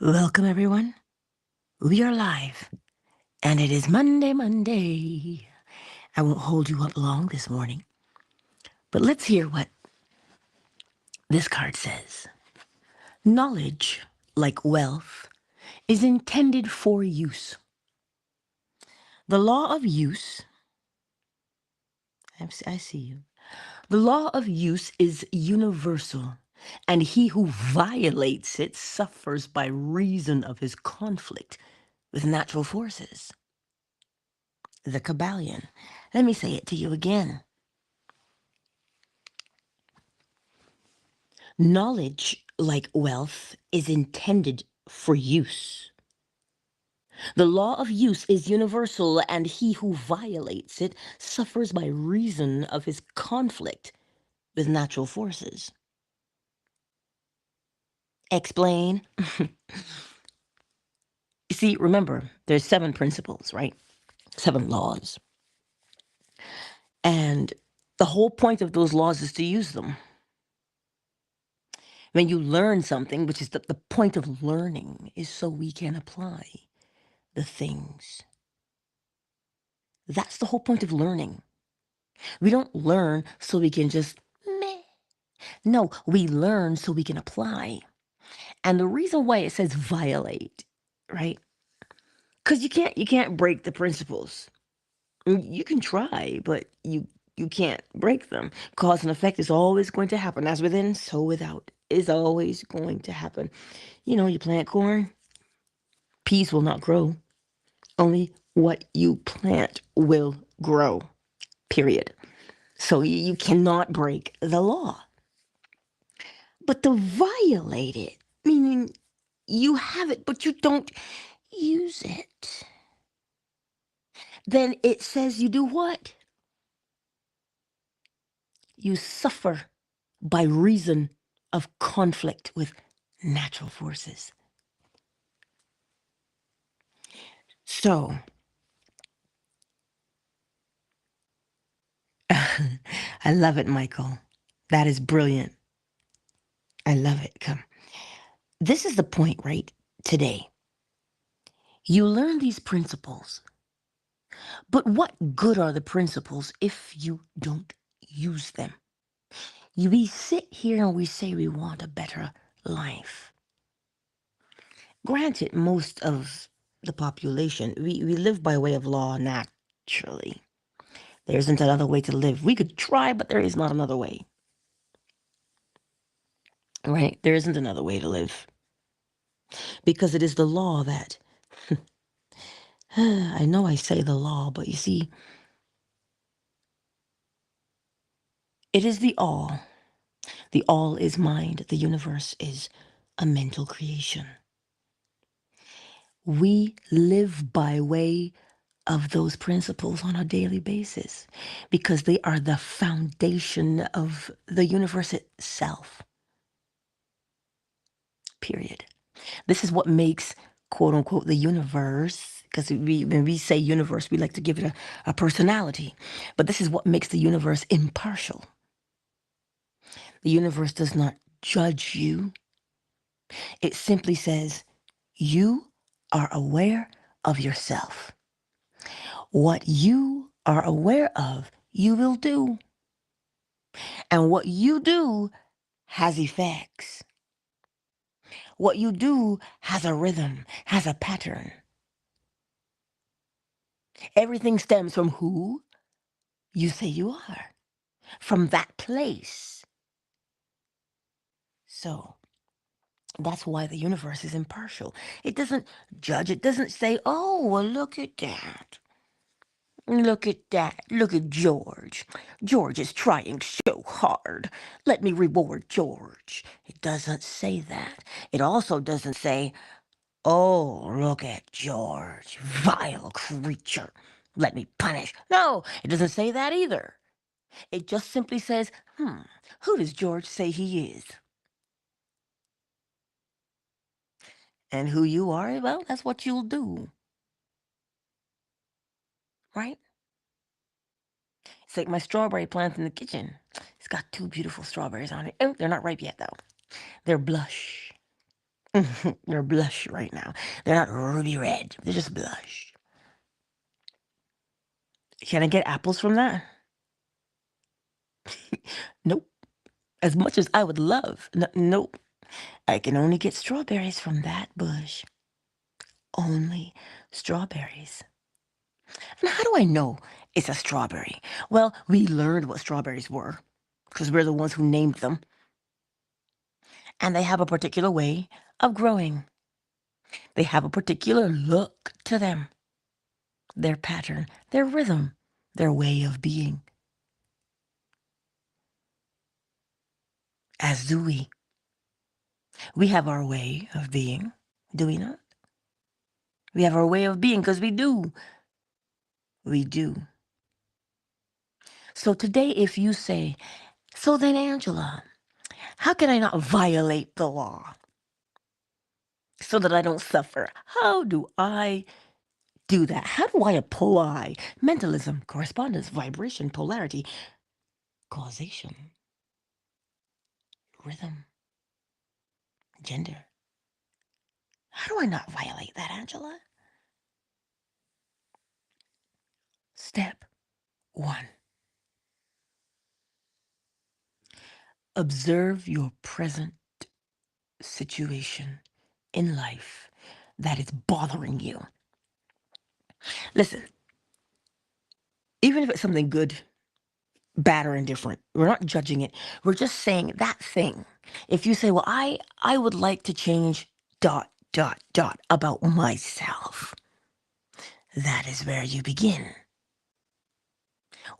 Welcome, everyone. We are live, and it is Monday. I won't hold you up long this morning, but let's hear what this card says. Knowledge, like wealth, is intended for use. The law of use, I see you. The law of use is universal, and he who violates it suffers by reason of his conflict with natural forces. The Kabbalion. Let me say it to you again. Knowledge, like wealth, is intended for use. The law of use is universal, and he who violates it suffers by reason of his conflict with natural forces. Explain. You see, remember, there's 7 principles, right? 7 laws. And the whole point of those laws is to use them. When you learn something, which is the point of learning, is so we can apply the things. That's the whole point of learning. We don't learn so we can just meh. No, we learn so we can apply. And the reason why it says violate, right? Because you can't break the principles. You can try, but you can't break them. Cause and effect is always going to happen. As within, so without is always going to happen. You plant corn, peas will not grow. Only what you plant will grow. Period. So you cannot break the law. But to violate it, meaning you have it, but you don't use it, then it says you do what? You suffer by reason of conflict with natural forces. So, I love it, Michael. That is brilliant. I love it. Come. This is the point, right? Today. You learn these principles. But what good are the principles if you don't use them? We sit here and we say we want a better life. Granted, most of the population, we live by way of law naturally. There isn't another way to live. We could try, but there is not another way. Right? There isn't another way to live. Because it is the law that, I know I say the law, but you see, it is the all. The all is mind. The universe is a mental creation. We live by way of those principles on a daily basis because they are the foundation of the universe itself. Period. This is what makes, quote unquote, the universe, because when we say universe, we like to give it a personality. But this is what makes the universe impartial. The universe does not judge you. It simply says, you are aware of yourself. What you are aware of, you will do. And what you do has effects. What you do has a rhythm, has a pattern. Everything stems from who you say you are, from that place. So that's why the universe is impartial. It doesn't judge. It doesn't say, oh, well, look at that. Look at that. Look at George. George is trying so hard. Let me reward George. It doesn't say that. It also doesn't say, oh, look at George, vile creature. Let me punish. No, it doesn't say that either. It just simply says, who does George say he is? And who you are, well, that's what you'll do. Right? It's like my strawberry plant in the kitchen. It's got 2 beautiful strawberries on it. Oh, they're not ripe yet, though. They're blush. They're blush right now. They're not ruby red. They're just blush. Can I get apples from that? Nope. As much as I would love. Nope. I can only get strawberries from that bush. Only strawberries. And how do I know it's a strawberry? Well, we learned what strawberries were because we're the ones who named them. And they have a particular way of growing. They have a particular look to them, their pattern, their rhythm, their way of being. As do we. We have our way of being, do we not? We have our way of being because we do. We do. So today, if you say, so then, Angela, how can I not violate the law so that I don't suffer? How do I do that? How do I apply mentalism, correspondence, vibration, polarity, causation, rhythm, gender? How do I not violate that, Angela? Step one. Observe your present situation in life that is bothering you. Listen, even if it's something good, bad, or indifferent, we're not judging it. We're just saying that thing. If you say, well, I would like to change ... about myself, that is where you begin.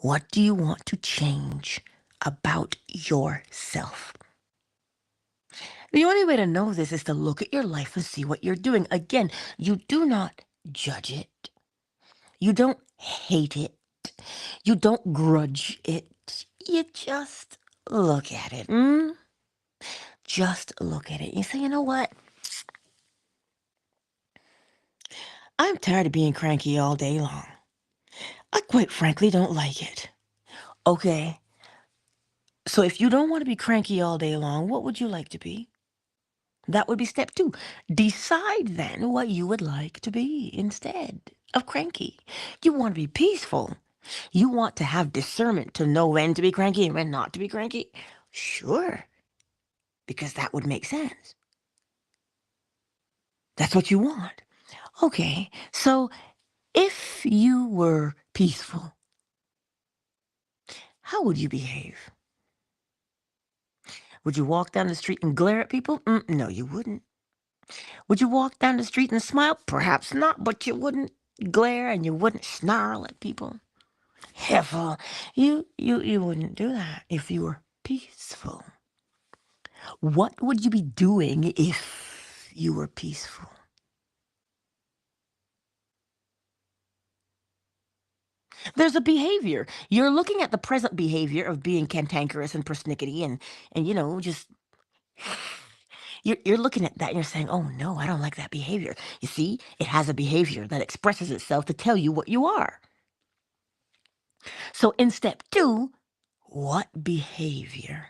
What do you want to change about yourself? The only way to know this is to look at your life and see what you're doing. Again, you do not judge it. You don't hate it. You don't grudge it. You just look at it. Just look at it. You say, you know what? I'm tired of being cranky all day long. I quite frankly don't like it. Okay. So if you don't want to be cranky all day long, what would you like to be? That would be step two. Decide then what you would like to be instead of cranky. You want to be peaceful. You want to have discernment to know when to be cranky and when not to be cranky. Sure, because that would make sense. That's what you want. Okay, so if you were peaceful, how would you behave? Would you walk down the street and glare at people? No, you wouldn't. Would you walk down the street and smile? Perhaps not, but you wouldn't glare and you wouldn't snarl at people. Careful. You wouldn't do that if you were peaceful. What would you be doing if you were peaceful? There's a behavior. You're looking at the present behavior of being cantankerous and persnickety and just you're looking at that and you're saying, oh no, I don't like that behavior. You see, it has a behavior that expresses itself to tell you what you are. So in step two, what behavior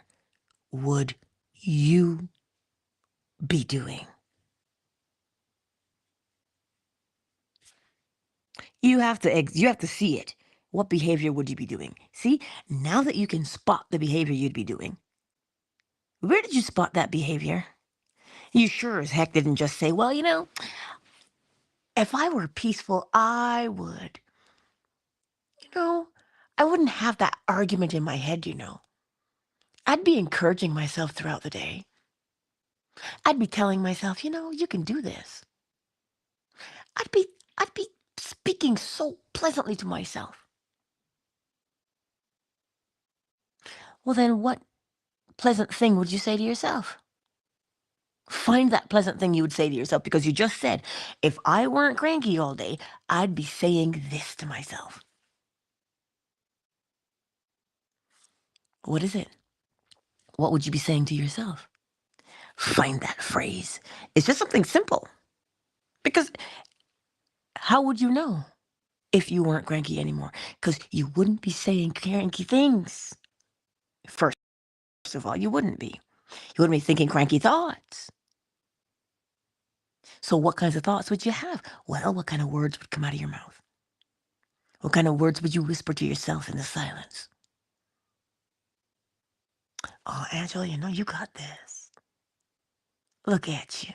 would you be doing? You have to see it. What behavior would you be doing? See, now that you can spot the behavior you'd be doing, where did you spot that behavior? You sure as heck didn't just say, well, if I were peaceful, I would. You know, I wouldn't have that argument in my head. I'd be encouraging myself throughout the day. I'd be telling myself, you can do this. I'd be I'd be speaking so pleasantly to myself. Well, then what pleasant thing would you say to yourself? Find that pleasant thing you would say to yourself because you just said, if I weren't cranky all day, I'd be saying this to myself. What is it? What would you be saying to yourself? Find that phrase. It's just something simple. Because how would you know if you weren't cranky anymore? Because you wouldn't be saying cranky things. First of all, you wouldn't be. You wouldn't be thinking cranky thoughts. So what kinds of thoughts would you have? Well, what kind of words would come out of your mouth? What kind of words would you whisper to yourself in the silence? Oh, Angela, you got this. Look at you.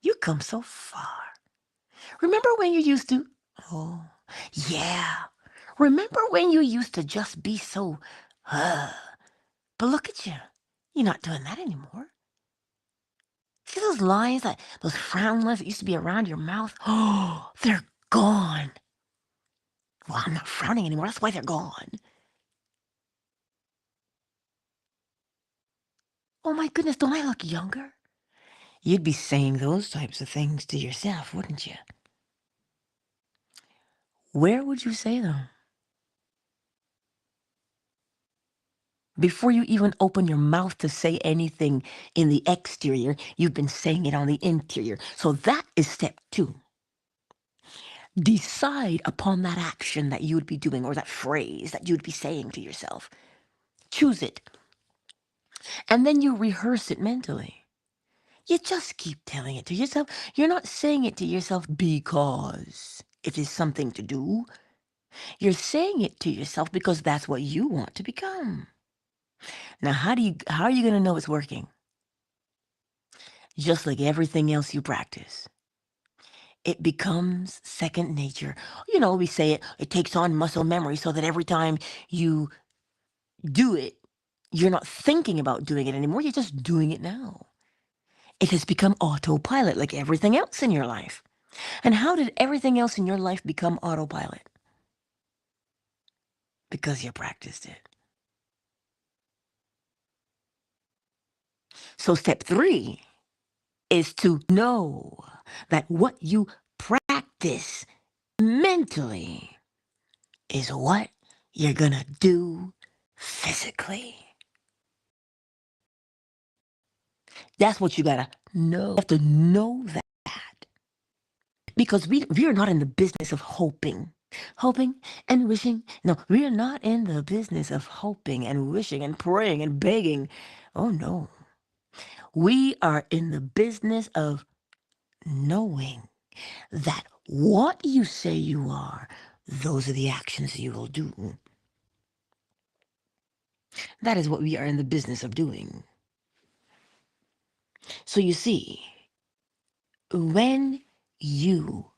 You come so far. Remember when you used to? Oh, yeah. Remember when you used to just be so, uh, but look at you. You're not doing that anymore. See those lines, those frown lines that used to be around your mouth? Oh, they're gone. Well, I'm not frowning anymore. That's why they're gone. Oh my goodness, don't I look younger? You'd be saying those types of things to yourself, wouldn't you? Where would you say them? Before you even open your mouth to say anything in the exterior, you've been saying it on the interior. So that is step 2. Decide upon that action that you would be doing or that phrase that you'd be saying to yourself. Choose it. And then you rehearse it mentally. You just keep telling it to yourself. You're not saying it to yourself because it is something to do. You're saying it to yourself because that's what you want to become. Now, how are you going to know it's working? Just like everything else you practice. It becomes second nature. We say it takes on muscle memory so that every time you do it, you're not thinking about doing it anymore. You're just doing it now. It has become autopilot like everything else in your life. And how did everything else in your life become autopilot? Because you practiced it. So step 3 is to know that what you practice mentally is what you're gonna do physically. That's what you gotta know. You have to know that. Because we are not in the business of hoping. Hoping and wishing. No, we are not in the business of hoping and wishing and praying and begging. Oh no. We are in the business of knowing that what you say you are, those are the actions you will do. That is what we are in the business of doing. So you see, when you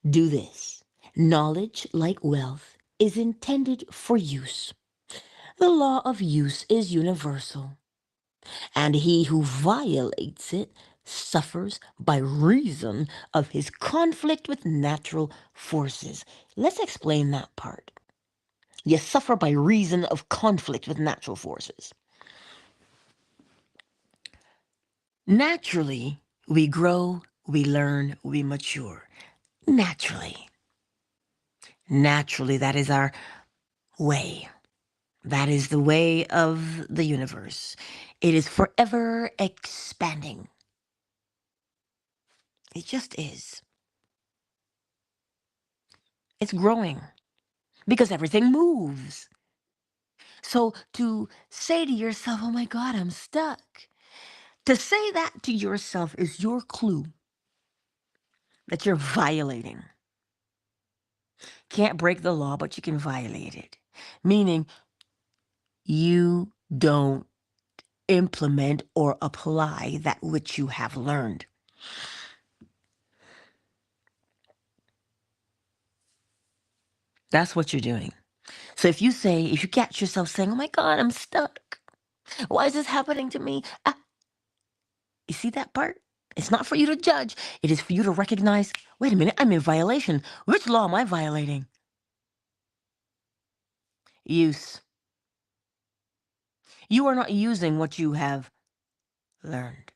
do this, knowledge, like wealth, is intended for use. The law of use is universal, and he who violates it suffers by reason of his conflict with natural forces. Let's explain that part. You suffer by reason of conflict with natural forces. Naturally, we grow, we learn, we mature. Naturally. Naturally, that is our way. That is the way of the universe. It is forever expanding. It just is. It's growing because everything moves. So to say to yourself, oh my God, I'm stuck. To say that to yourself is your clue that you're violating. Can't break the law, but you can violate it. Meaning you don't implement or apply that which you have learned. That's what you're doing. So if you catch yourself saying, oh my God, I'm stuck. Why is this happening to me? You see that part? It's not for you to judge. It is for you to recognize, wait a minute, I'm in violation. Which law am I violating? Use. You are not using what you have learned.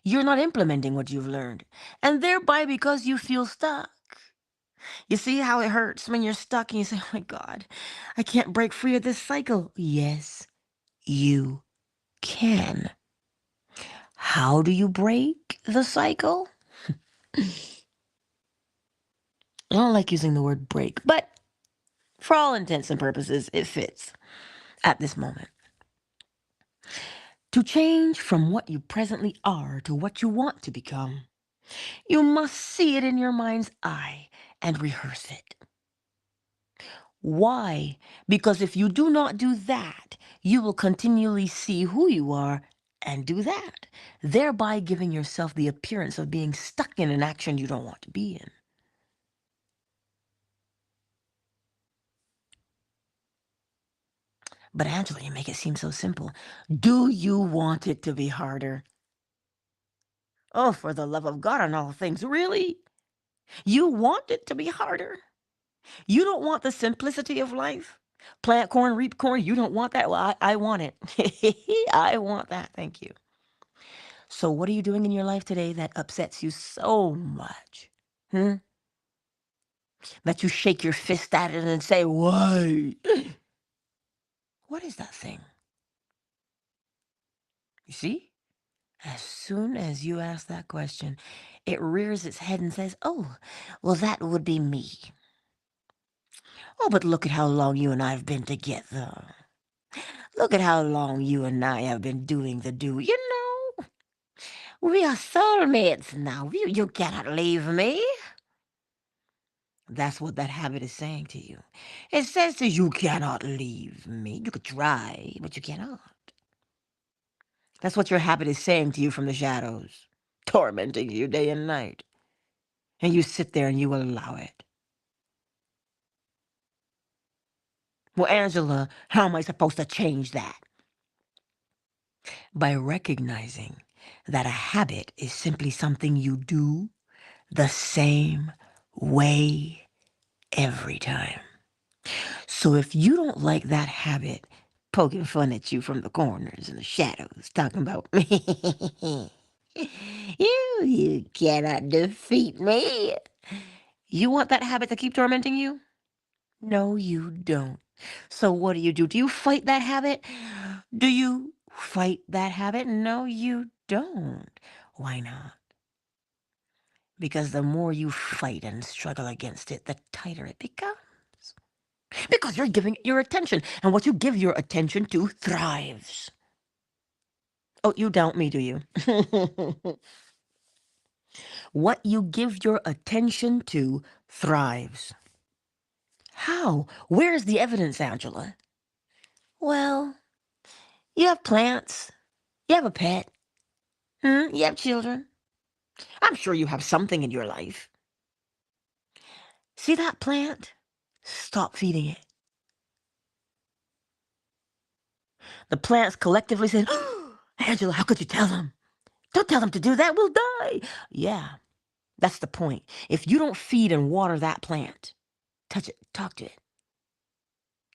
You're not implementing what you've learned. And thereby, because you feel stuck. You see how it hurts when you're stuck and you say, oh my God, I can't break free of this cycle. Yes, you can. How do you break the cycle? I don't like using the word break, but for all intents and purposes, it fits at this moment. To change from what you presently are to what you want to become, you must see it in your mind's eye and rehearse it. Why? Because if you do not do that, you will continually see who you are and do that, thereby giving yourself the appearance of being stuck in an action you don't want to be in. But Angela, you make it seem so simple. Do you want it to be harder? Oh, for the love of God and all things, really? You want it to be harder? You don't want the simplicity of life? Plant corn, reap corn, you don't want that? Well, I want it. I want that, thank you. So what are you doing in your life today that upsets you so much? Hmm? That you shake your fist at it and say, why? What is that thing? You see? As soon as you ask that question, it rears its head and says, oh, well, that would be me. Oh, but look at how long you and I have been together. Look at how long you and I have been doing the do. You know, we are soulmates now. You cannot leave me. That's what that habit is saying to you. It says to you, you cannot leave me. You could try, but you cannot. That's what your habit is saying to you from the shadows, tormenting you day and night. And you sit there and you allow it. Well, Angela, how am I supposed to change that? By recognizing that a habit is simply something you do the same way every time. So if you don't like that habit poking fun at you from the corners and the shadows, talking about you cannot defeat me. You want that habit to keep tormenting you? No, you don't. So what do? Do you fight that habit? Do you fight that habit? No, you don't. Why not? Because the more you fight and struggle against it, the tighter it becomes. Because you're giving it your attention, and what you give your attention to thrives. Oh, you doubt me, do you? What you give your attention to thrives. How? Where's the evidence, Angela? Well, you have plants. You have a pet. You have children. I'm sure you have something in your life. See that plant? Stop feeding it. The plants collectively said, oh, Angela, how could you tell them? Don't tell them to do that. We'll die. Yeah, that's the point. If you don't feed and water that plant, touch it, talk to it,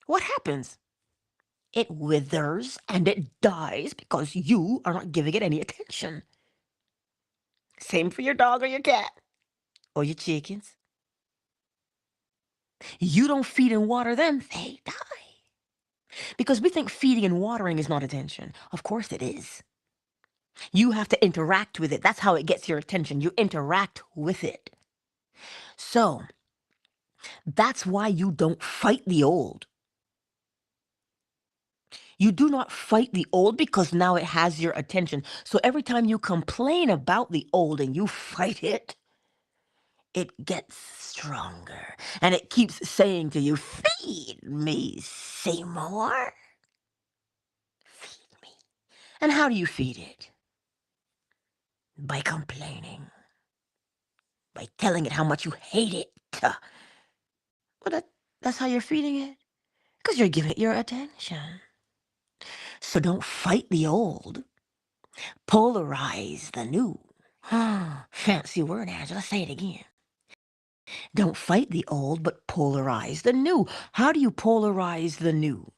what happens? It withers and it dies because you are not giving it any attention. Same for your dog or your cat or your chickens. You don't feed and water them, they die. Because we think feeding and watering is not attention. Of course it is. You have to interact with it. That's how it gets your attention. You interact with it. So that's why you don't fight the old. You do not fight the old because now it has your attention. So every time you complain about the old and you fight it, it gets stronger. And it keeps saying to you, feed me, Seymour. Feed me. And how do you feed it? By complaining. By telling it how much you hate it. Well, that's how you're feeding it. Because you're giving it your attention. So don't fight the old. Polarize the new. Fancy word, Angela. Say it again. Don't fight the old, but polarize the new. How do you polarize the new?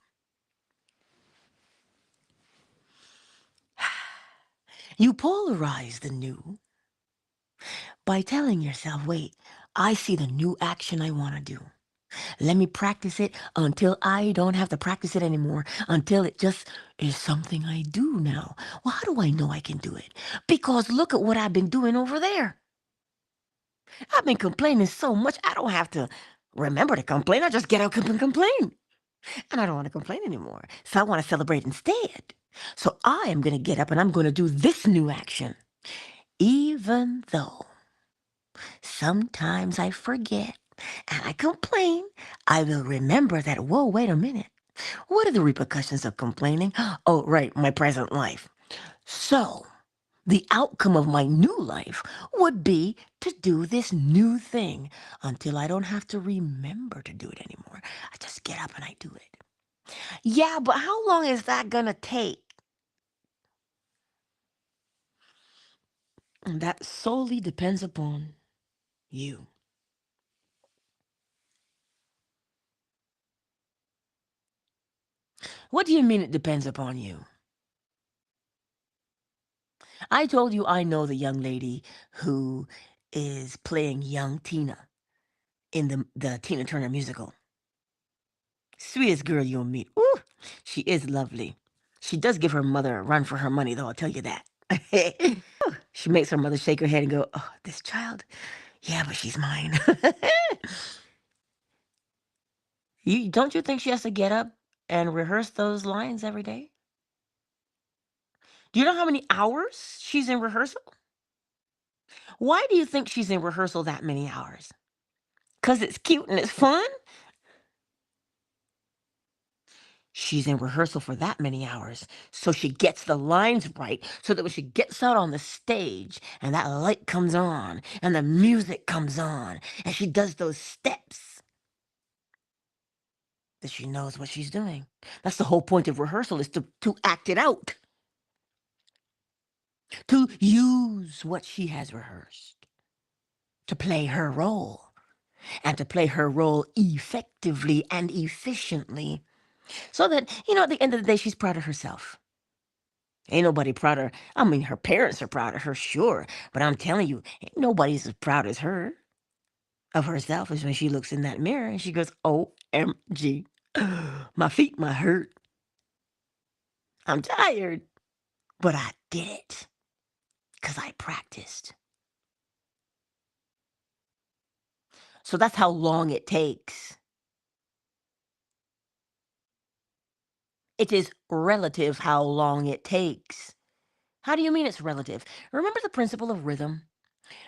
You polarize the new by telling yourself, wait, I see the new action I want to do. Let me practice it until I don't have to practice it anymore, until it just is something I do now. Well, how do I know I can do it? Because look at what I've been doing over there. I've been complaining so much, I don't have to remember to complain. I just get up and complain. And I don't want to complain anymore. So I want to celebrate instead. So I am going to get up and I'm going to do this new action. Even though sometimes I forget and I complain, I will remember that, whoa, wait a minute. What are the repercussions of complaining? Oh, right, my present life. So the outcome of my new life would be to do this new thing until I don't have to remember to do it anymore. I just get up and I do it. Yeah, but how long is that going to take? And that solely depends upon you. What do you mean it depends upon you? I told you I know the young lady who is playing young Tina in the Tina Turner musical. Sweetest girl you'll meet. Ooh, she is lovely. She does give her mother a run for her money, though, I'll tell you that. She makes her mother shake her head and go, oh, this child? Yeah, but she's mine. Don't you think she has to get up and rehearse those lines every day? Do you know how many hours she's in rehearsal? Why do you think she's in rehearsal that many hours? Because it's cute and it's fun? She's in rehearsal for that many hours. So she gets the lines right so that when she gets out on the stage and that light comes on and the music comes on and she does those steps, that she knows what she's doing. That's the whole point of rehearsal, is to act it out, to use what she has rehearsed, to play her role, and to play her role effectively and efficiently so that, at the end of the day, she's proud of herself. Ain't nobody prouder. I mean, her parents are proud of her, sure. But I'm telling you, ain't nobody's as proud as her of herself as when she looks in that mirror and she goes, OMG. My feet might hurt. I'm tired. But I did it because I practiced. So that's how long it takes. It is relative how long it takes. How do you mean it's relative? Remember the principle of rhythm?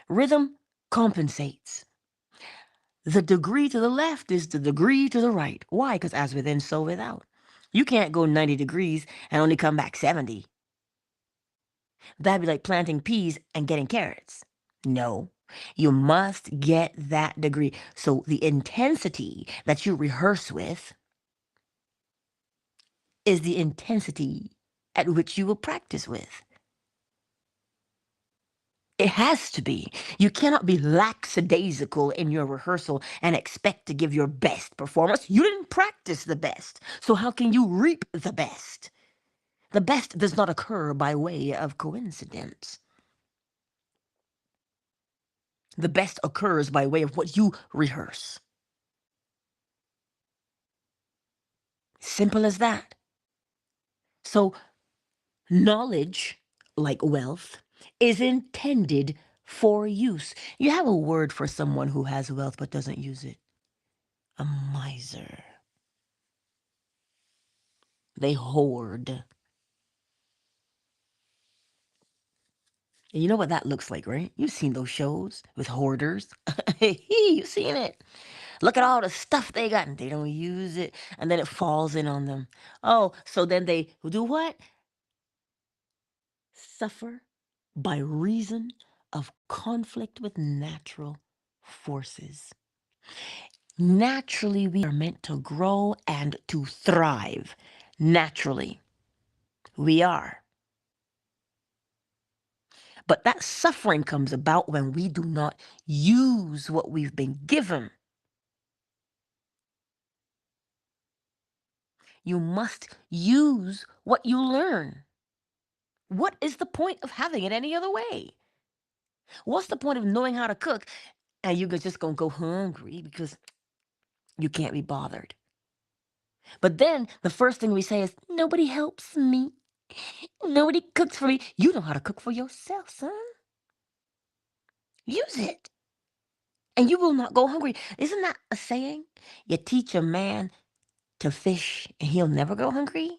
Rhythm compensates. The degree to the left is the degree to the right. Why? Because as within, so without. You can't go 90 degrees and only come back 70. That'd be like planting peas and getting carrots. No, you must get that degree. So the intensity that you rehearse with is the intensity at which you will practice with. It has to be. You cannot be lackadaisical in your rehearsal and expect to give your best performance. You didn't practice the best. So how can you reap the best? The best does not occur by way of coincidence. The best occurs by way of what you rehearse. Simple as that. So knowledge, like wealth, is intended for use. You have a word for someone who has wealth but doesn't use it. A miser. They hoard. And you know what that looks like, right? You've seen those shows with hoarders. You've seen it. Look at all the stuff they got and they don't use it. And then it falls in on them. Oh, so then they do what? Suffer by reason of conflict with natural forces. Naturally, we are meant to grow and to thrive. Naturally, we are. But that suffering comes about when we do not use what we've been given. You must use what you learn. What is the point of having it any other way? What's the point of knowing how to cook and you're just going to go hungry because you can't be bothered? But then the first thing we say is, nobody helps me. Nobody cooks for me. You know how to cook for yourself, son. Use it. And you will not go hungry. Isn't that a saying? You teach a man to fish and he'll never go hungry?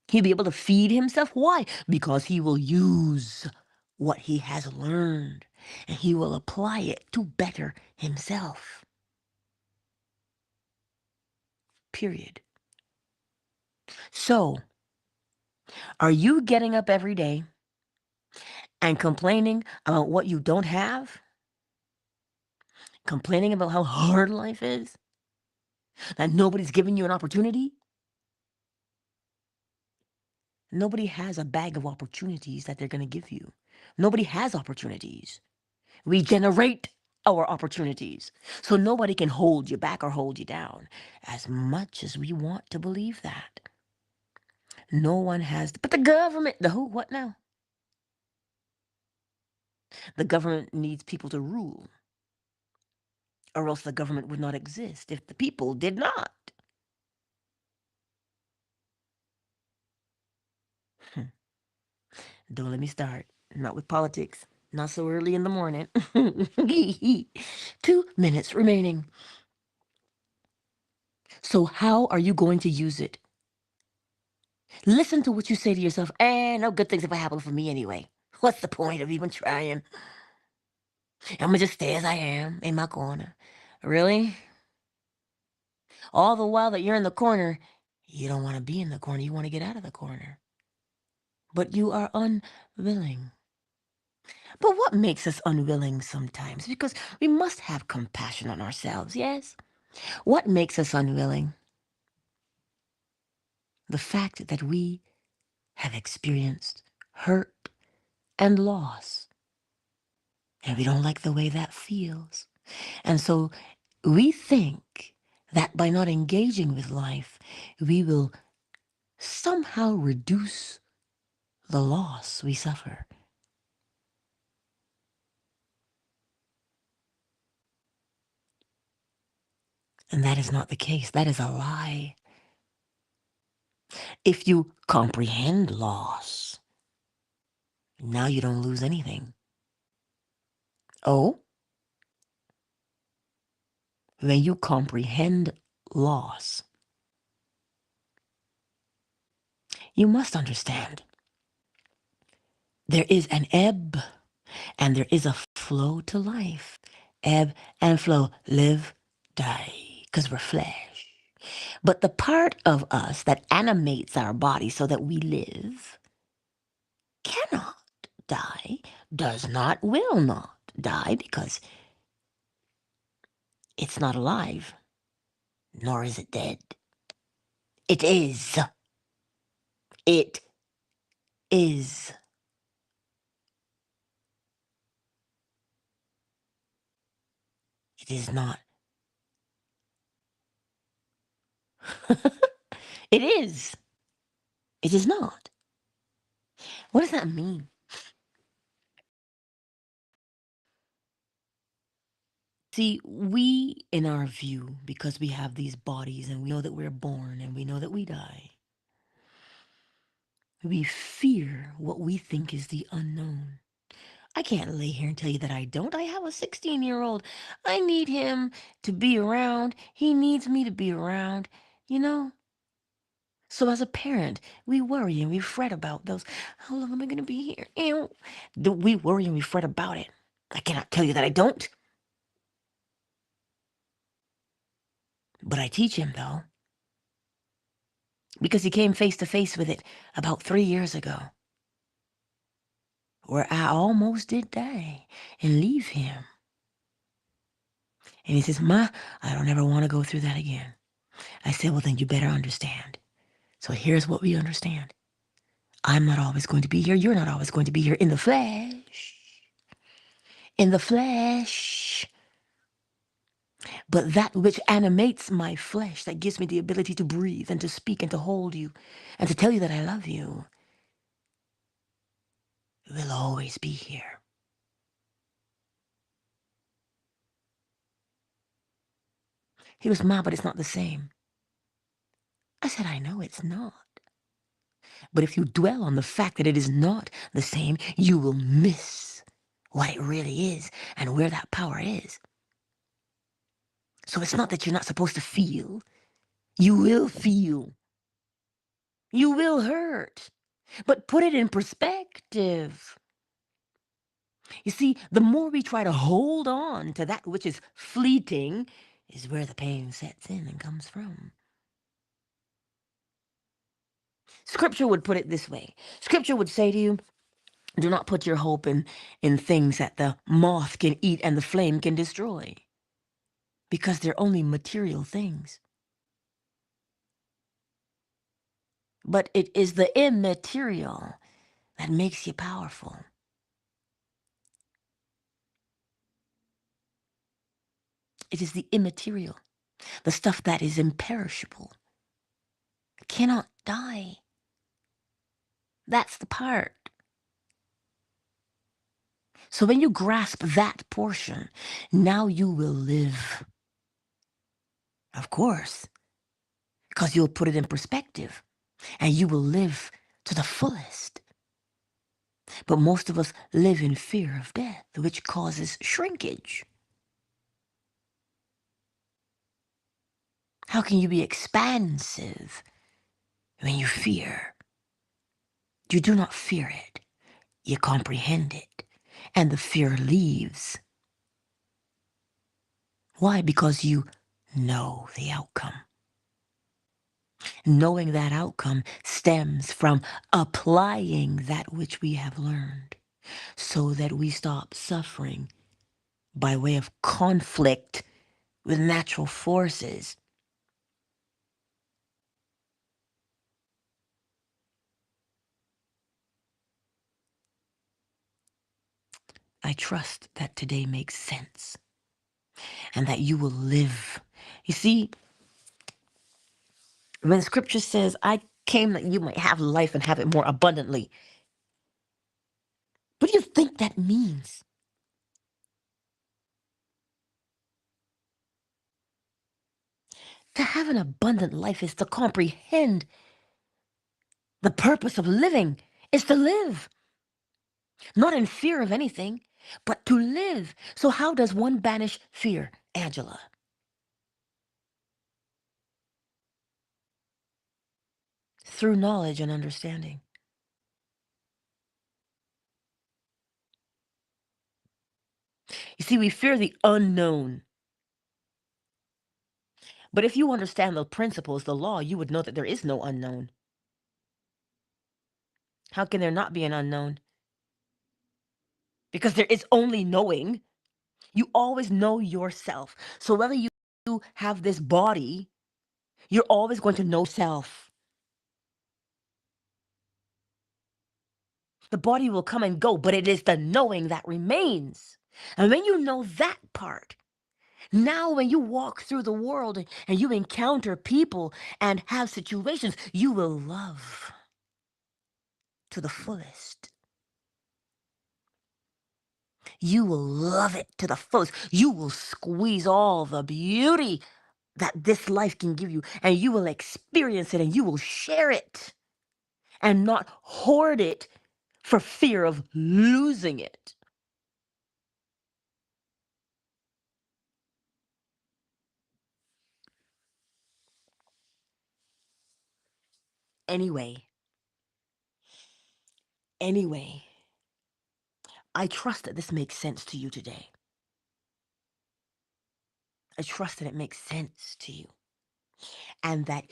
He'll be able to feed himself. Why? Because he will use what he has learned and he will apply it to better himself. Period. So, are you getting up every day and complaining about what you don't have? Complaining about how hard life is? That nobody's giving you an opportunity? Nobody has a bag of opportunities that they're going to give you. Nobody has opportunities. We generate our opportunities. So nobody can hold you back or hold you down as much as we want to believe that. No one has, but the government, the who, what now? The government needs people to rule, or else the government would not exist if the people did not. Hmm. Don't let me start. Not with politics. Not so early in the morning. 2 minutes remaining. So how are you going to use it? Listen to what you say to yourself. No good things ever happen for me anyway. What's the point of even trying? I'm gonna just stay as I am in my corner. Really? All the while that you're in the corner, you don't want to be in the corner. You want to get out of the corner. But you are unwilling. But what makes us unwilling sometimes? Because we must have compassion on ourselves, yes? What makes us unwilling? The fact that we have experienced hurt and loss. And we don't like the way that feels. And so we think that by not engaging with life, we will somehow reduce the loss we suffer. And that is not the case. That is a lie. If you comprehend loss, now you don't lose anything. Oh, when you comprehend loss, you must understand there is an ebb and there is a flow to life. Ebb and flow, live, die, because we're flesh. But the part of us that animates our body so that we live cannot die, does not, will not die because it's not alive, nor is it dead. It is. It is. It is not. It is. It is not. What does that mean? See, we, in our view, because we have these bodies and we know that we're born and we know that we die, we fear what we think is the unknown. I can't lay here and tell you that I don't. I have a 16-year-old. I need him to be around. He needs me to be around, you know? So as a parent, we worry and we fret about those. How long am I going to be here? Ew. We worry and we fret about it. I cannot tell you that I don't. But I teach him, though, because he came face to face with it about 3 years ago, where I almost did die and leave him. And he says, Ma, I don't ever want to go through that again. I said, well, then you better understand. So here's what we understand. I'm not always going to be here. You're not always going to be here in the flesh. In the flesh. But that which animates my flesh, that gives me the ability to breathe and to speak and to hold you and to tell you that I love you, will always be here. He was, Ma, but it's not the same. I said, I know it's not. But if you dwell on the fact that it is not the same, you will miss what it really is and where that power is. So it's not that you're not supposed to feel. You will feel. You will hurt, but put it in perspective. You see, the more we try to hold on to that which is fleeting, is where the pain sets in and comes from. Scripture would put it this way. Scripture would say to you, do not put your hope in things that the moth can eat and the flame can destroy, because they're only material things. But it is the immaterial that makes you powerful. It is the immaterial, the stuff that is imperishable, cannot die. That's the part. So when you grasp that portion, now you will live. Of course, because you'll put it in perspective and you will live to the fullest. But most of us live in fear of death, which causes shrinkage. How can you be expansive when you fear? You do not fear it. You comprehend it. And the fear leaves. Why? Because you know the outcome. Knowing that outcome stems from applying that which we have learned so that we stop suffering by way of conflict with natural forces. I trust that today makes sense and that you will live. You see, when scripture says, I came that you might have life and have it more abundantly, what do you think that means? To have an abundant life is to comprehend the purpose of living is to live, not in fear of anything, but to live. So how does one banish fear, Angela? Through knowledge and understanding. You see, we fear the unknown. But if you understand the principles, the law, you would know that there is no unknown. How can there not be an unknown? Because there is only knowing. You always know yourself. So whether you have this body, you're always going to know self. The body will come and go, but it is the knowing that remains. And when you know that part, now when you walk through the world and you encounter people and have situations, you will love to the fullest. You will love it to the fullest. You will squeeze all the beauty that this life can give you, and you will experience it and you will share it and not hoard it for fear of losing it. Anyway, anyway, I trust that this makes sense to you today. I trust that it makes sense to you and that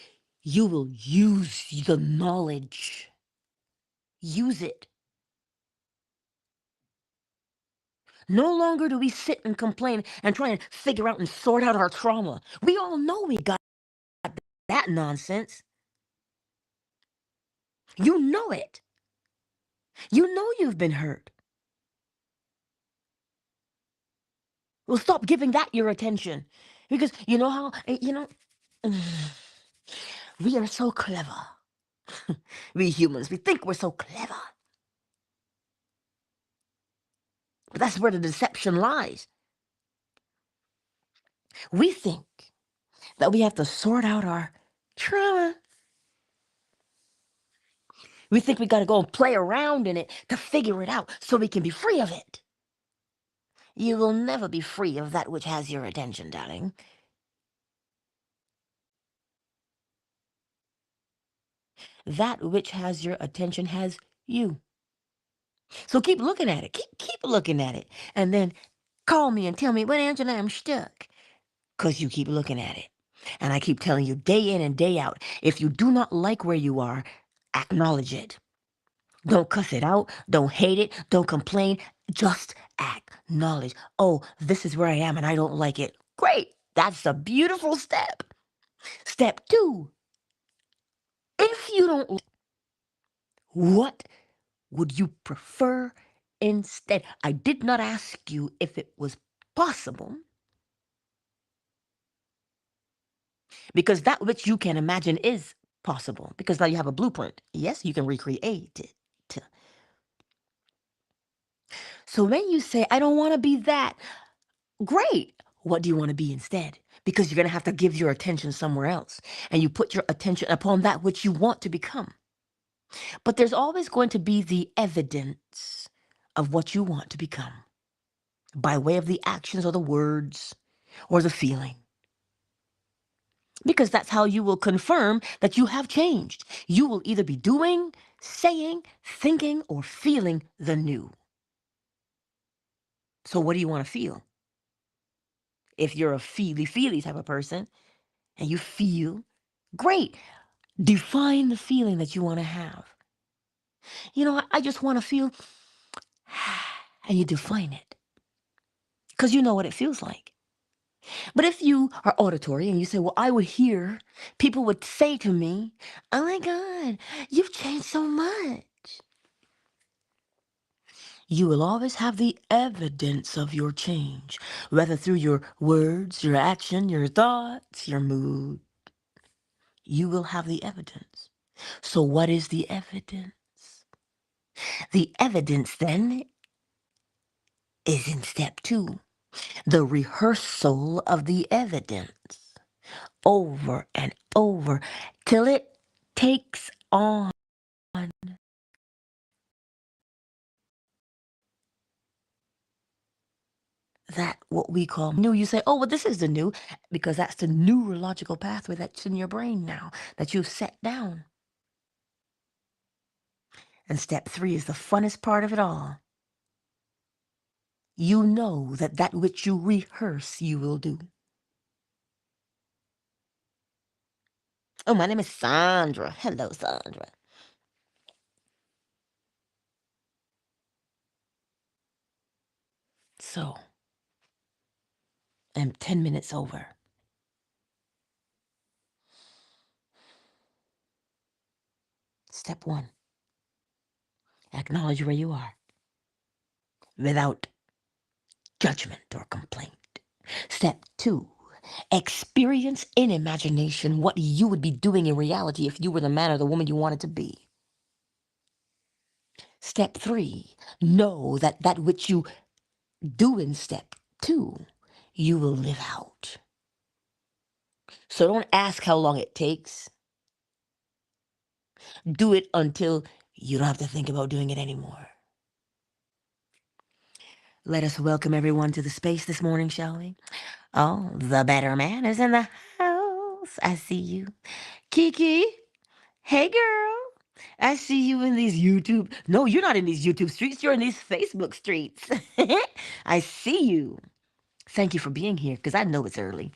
you will use the knowledge. Use it. No longer do we sit and complain and try and figure out and sort out our trauma. We all know we got that nonsense. You know it. You know you've been hurt. Well, stop giving that your attention. Because you know how, we are so clever. We humans, we think we're so clever. But that's where the deception lies. We think that we have to sort out our trauma. We think we got to go and play around in it to figure it out so we can be free of it. You will never be free of that which has your attention, darling. That which has your attention has you. So keep looking at it. Keep looking at it. And then call me and tell me, "Well, Angela, I'm stuck." Because you keep looking at it. And I keep telling you day in and day out, if you do not like where you are, acknowledge it. Don't cuss it out. Don't hate it. Don't complain. Just acknowledge. Oh, this is where I am and I don't like it. Great. That's a beautiful step. Step two, if you don't, what would you prefer instead? I did not ask you if it was possible, because that which you can imagine is possible, because now you have a blueprint. Yes, you can recreate it. So when you say, I don't want to be that, great. What do you want to be instead? Because you're going to have to give your attention somewhere else. And you put your attention upon that which you want to become. But there's always going to be the evidence of what you want to become by way of the actions or the words or the feeling. Because that's how you will confirm that you have changed. You will either be doing, saying, thinking, or feeling the new. So what do you want to feel? If you're a feely type of person and you feel, great. Define the feeling that you want to have. You know, I just want to feel, and you define it because you know what it feels like. But if you are auditory and you say, well, I would hear, people would say to me, oh my God, you've changed so much. You will always have the evidence of your change, whether through your words, your action, your thoughts, your mood. You will have the evidence. So what is the evidence? The evidence then is in step two, the rehearsal of the evidence over and over till it takes on that what we call new. You say, oh, well, this is the new, because that's the neurological pathway that's in your brain now that you've set down. And step three is the funnest part of it all. You know that that which you rehearse, you will do. Oh, my name is Sandra. Hello, Sandra. So, I'm 10 minutes over. Step one, acknowledge where you are without judgment or complaint. Step two, experience in imagination what you would be doing in reality if you were the man or the woman you wanted to be. Step three, know that that which you do in step two, you will live out. So don't ask how long it takes. Do it until you don't have to think about doing it anymore. Let us welcome everyone to the space this morning, shall we? Oh, the better man is in the house. I see you. Kiki, hey girl. I see you in these YouTube. No, you're not in these YouTube streets. You're in these Facebook streets. I see you. Thank you for being here because I know it's early.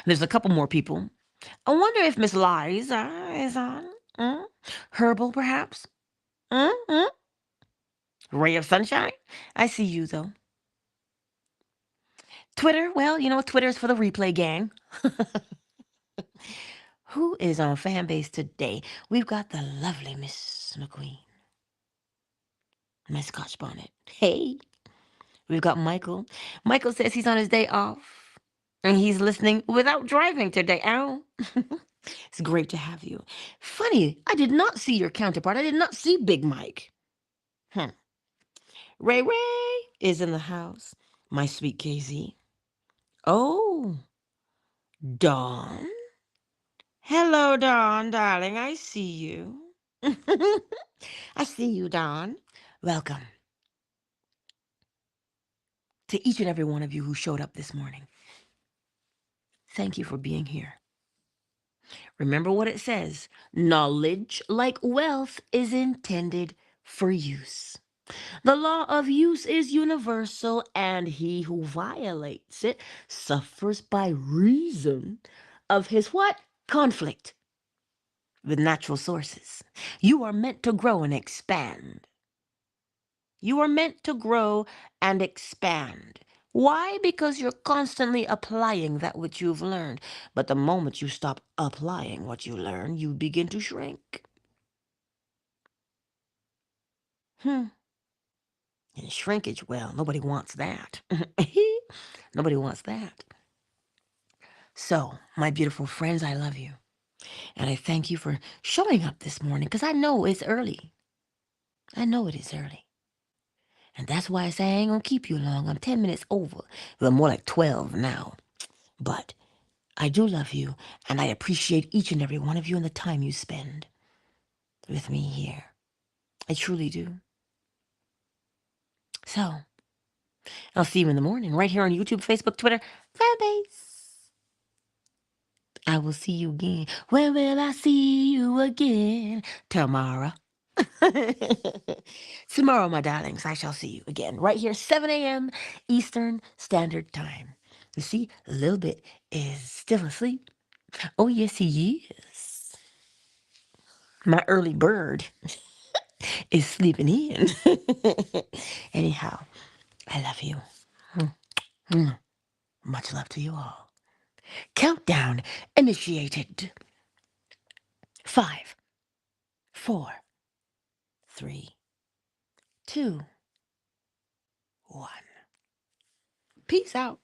There's a couple more people. I wonder if Miss Liza is on. Herbal, perhaps? Mm? Ray of sunshine? I see you, though. Twitter? Well, you know, Twitter's for the replay gang. Who is on Fanbase today? We've got the lovely Miss McQueen. My Scotch bonnet. Hey. We've got Michael. Michael says he's on his day off. And he's listening without driving today. Ow. It's great to have you. Funny, I did not see your counterpart. I did not see Big Mike. Ray Ray is in the house. My sweet KZ. Oh, Dawn. Hello, Dawn, darling. I see you. I see you, Dawn. Welcome to each and every one of you who showed up this morning. Thank you for being here. Remember what it says. Knowledge, like wealth, is intended for use. The law of use is universal, and he who violates it suffers by reason of his what? Conflict with natural sources. You are meant to grow and expand. You are meant to grow and expand. Why? Because you're constantly applying that which you've learned. But the moment you stop applying what you learn, you begin to shrink. Hmm. And shrinkage, well, nobody wants that. Nobody wants that. So, my beautiful friends, I love you. And I thank you for showing up this morning because I know it's early. I know it is early. And that's why I say I ain't going to keep you long. I'm 10 minutes over. Well, more like 12 now. But I do love you, and I appreciate each and every one of you and the time you spend with me here. I truly do. So, I'll see you in the morning right here on YouTube, Facebook, Twitter, Fanbase. I will see you again. When will I see you again? Tomorrow. Tomorrow, my darlings, I shall see you again right here, 7 a.m. Eastern Standard Time. You see, a little bit is still asleep. Oh, yes, he is. My early bird is sleeping in. Anyhow, I love you. Much love to you all. Countdown initiated. 5, 4, 3, 2, 1. Peace out.